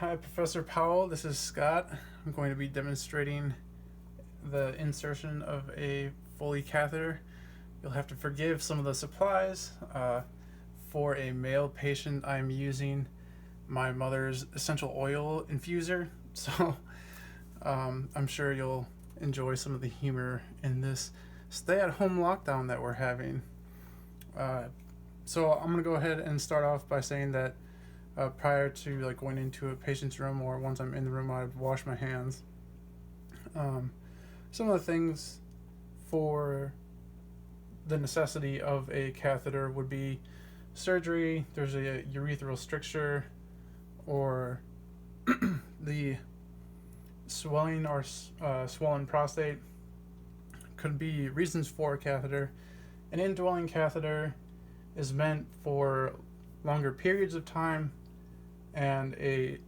Hi, Professor Powell. This is Scott. I'm going to be demonstrating the insertion of a Foley catheter. You'll have to forgive some of the supplies. For a male patient, I'm using my mother's essential oil infuser, so I'm sure you'll enjoy some of the humor in this stay-at-home lockdown that we're having. So I'm going to go ahead and start off by saying that prior to going into a patient's room, or once I'm in the room, I'd wash my hands. Some of the things for the necessity of a catheter would be surgery. There's a urethral stricture, or the swelling or swollen prostate could be reasons for a catheter. An indwelling catheter is meant for longer periods of time, and a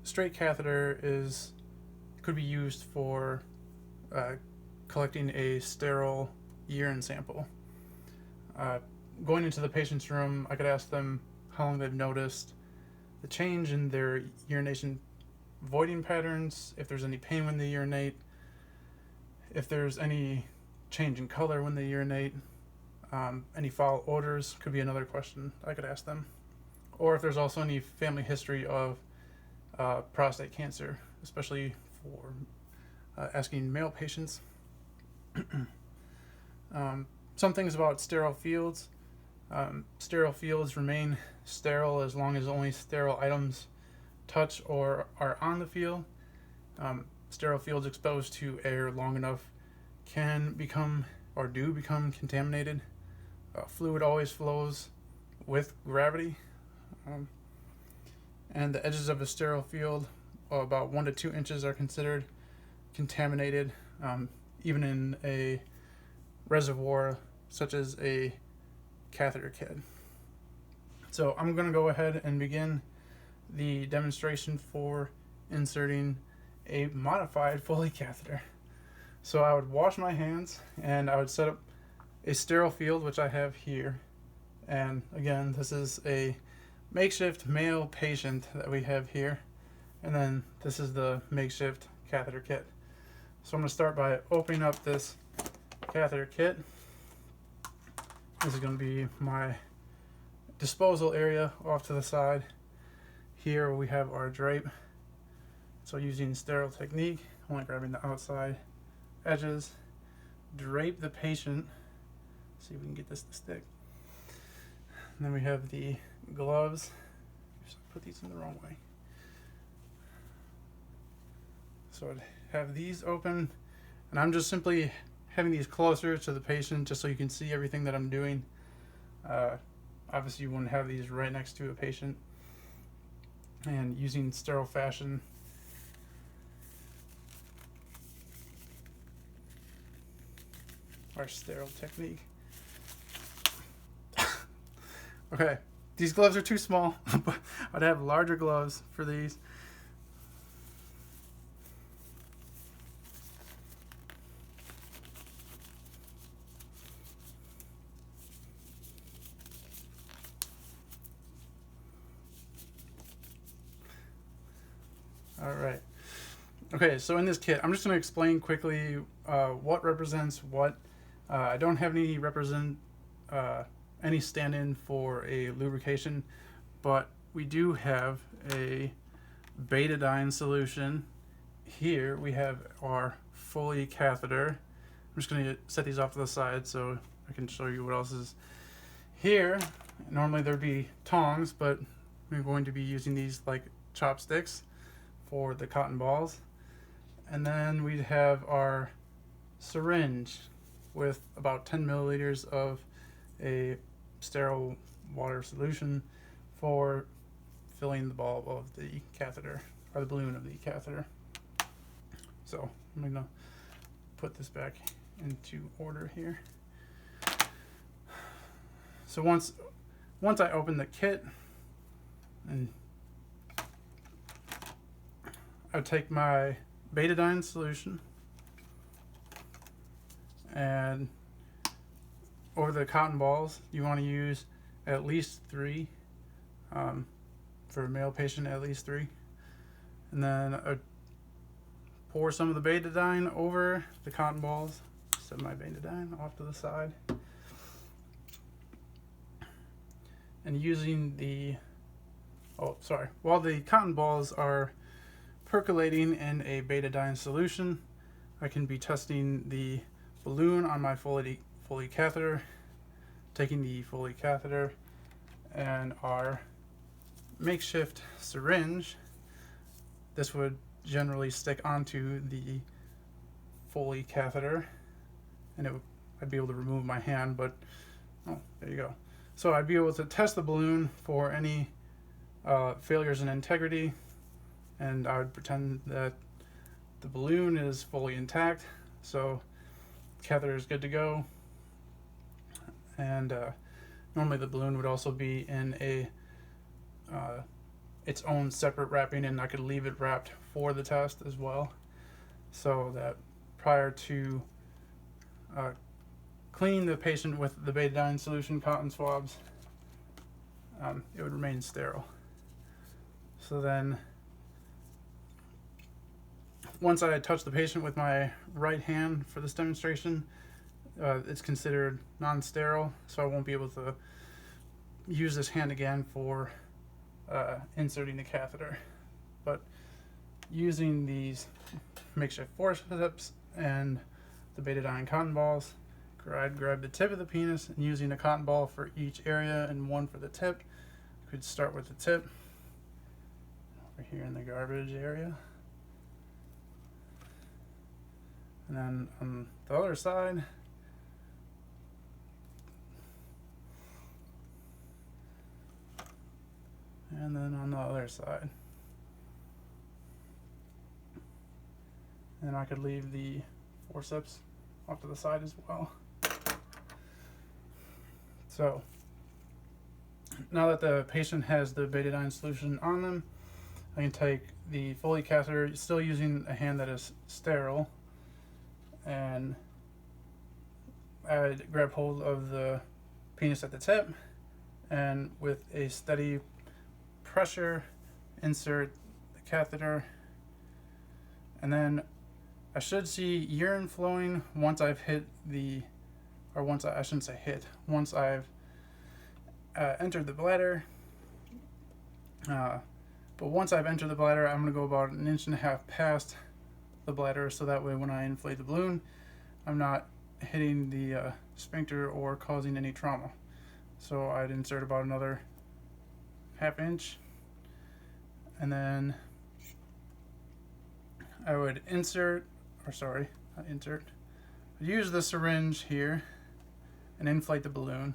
straight catheter could be used for collecting a sterile urine sample. Going into the patient's room, I could ask them how long they've noticed the change in their urination voiding patterns, if there's any pain when they urinate, if there's any change in color when they urinate, any foul odors could be another question I could ask them, or if there's also any family history of prostate cancer, especially for asking male patients. Some things about sterile fields. Sterile fields remain sterile as long as only sterile items touch or are on the field. Sterile fields exposed to air long enough can become or do become contaminated. Fluid always flows with gravity. And the edges of a sterile field, about 1 to 2 inches, are considered contaminated, even in a reservoir such as a catheter kit. So I'm going to go ahead and begin the demonstration for inserting a modified Foley catheter. So I would wash my hands, and I would set up a sterile field, which I have here. And again, this is a makeshift male patient that we have here. And then this is the makeshift catheter kit. So I'm going to start by opening up this catheter kit. This is going to be my disposal area off to the side. Here we have our drape. So using sterile technique, only grabbing the outside edges, drape the patient. See if we can get this to stick. And then we have the gloves. Just put these in the wrong way. So I'd have these open, and I'm just simply having these closer to the patient just so you can see everything that I'm doing. Obviously you wouldn't have these right next to a patient. And using sterile fashion, our sterile technique. Okay, these gloves are too small, but I'd have larger gloves for these. All right. Okay, so in this kit, I'm just going to explain quickly what represents what. I don't have any stand-in for a lubrication, but we do have a betadine solution. Here we have our Foley catheter. I'm just going to set these off to the side so I can show you what else is here. Normally there'd be tongs, but we're going to be using these like chopsticks for the cotton balls. And then we'd have our syringe with about 10 milliliters of a sterile water solution for filling the bulb of the catheter, or the balloon of the catheter. So I'm going to put this back into order here. So once I open the kit, and I take my betadine solution, and over the cotton balls, you want to use at least 3. For a male patient, at least 3. And then I would pour some of the betadine over the cotton balls. Set my betadine off to the side. And using the, while the cotton balls are percolating in a betadine solution, I can be testing the balloon on my Foley catheter, taking the Foley catheter and our makeshift syringe. This would generally stick onto the Foley catheter, and I'd be able to remove my hand, but oh, there you go. So I'd be able to test the balloon for any failures in integrity, and I would pretend that the balloon is fully intact, so the catheter is good to go. And normally the balloon would also be in a its own separate wrapping, and I could leave it wrapped for the test as well, so that prior to cleaning the patient with the betadine solution cotton swabs, it would remain sterile. So then, once I touch the patient with my right hand for this demonstration, it's considered non-sterile, so I won't be able to use this hand again for inserting the catheter. But using these makeshift forceps and the betadine cotton balls, I'd grab the tip of the penis, and using a cotton ball for each area and one for the tip, I could start with the tip over here in the garbage area. And then on the other side, and then on the other side. And I could leave the forceps off to the side as well. So now that the patient has the betadine solution on them, I can take the Foley catheter, still using a hand that is sterile, and I'd grab hold of the penis at the tip, and with a steady pressure, insert the catheter, and then I should see urine flowing once I've hit the, or once I shouldn't say hit, once I've entered the bladder. But once I've entered the bladder, I'm going to go about 1.5 inches past the bladder, so that way when I inflate the balloon, I'm not hitting the sphincter or causing any trauma. So I'd insert about another 1/2 inch, and then I would use the syringe here and inflate the balloon.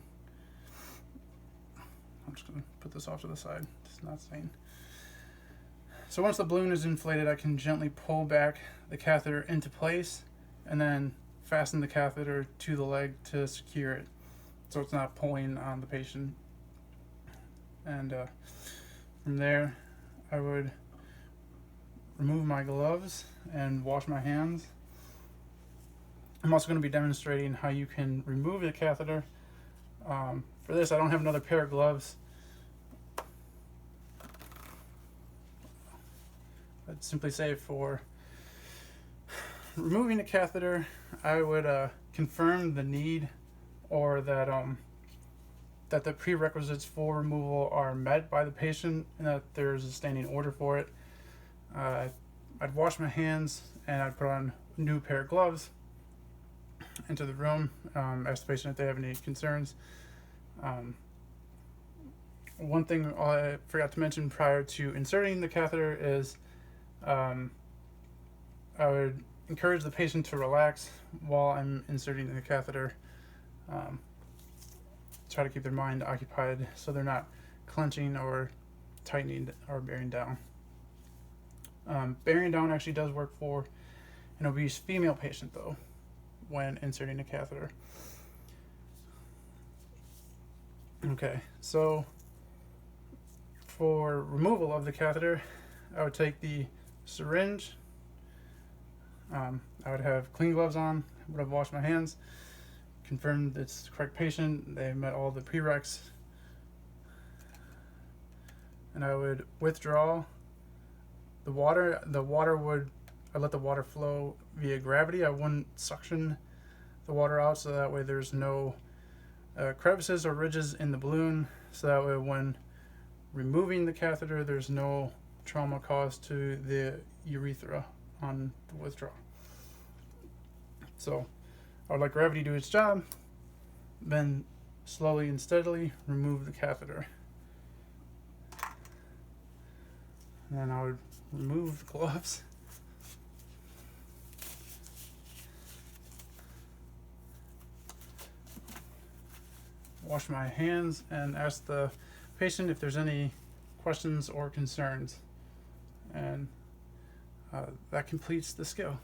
I'm just going to put this off to the side. It's not staying. So once the balloon is inflated, I can gently pull back the catheter into place and then fasten the catheter to the leg to secure it, so it's not pulling on the patient. And from there, I would remove my gloves and wash my hands. I'm also going to be demonstrating how you can remove the catheter. For this, I don't have another pair of gloves. I'd simply say for removing the catheter, I would confirm the need, or that that the prerequisites for removal are met by the patient, and that there's a standing order for it. I'd wash my hands, and I'd put on a new pair of gloves, into the room, ask the patient if they have any concerns. One thing I forgot to mention prior to inserting the catheter is I would encourage the patient to relax while I'm inserting the catheter. Try to keep their mind occupied so they're not clenching or tightening or bearing down. Bearing down actually does work for an obese female patient, though, when inserting a catheter. Okay, so for removal of the catheter, I would take the syringe. I would have clean gloves on, would have washed my hands, confirmed it's the correct patient, they met all the prereqs, and I would withdraw I let the water flow via gravity. I wouldn't suction the water out, so that way there's no crevices or ridges in the balloon, so that way when removing the catheter there's no trauma caused to the urethra on the withdrawal. So I would let gravity do its job, then slowly and steadily remove the catheter. And then I would remove the gloves. Wash my hands and ask the patient if there's any questions or concerns. And that completes the skill.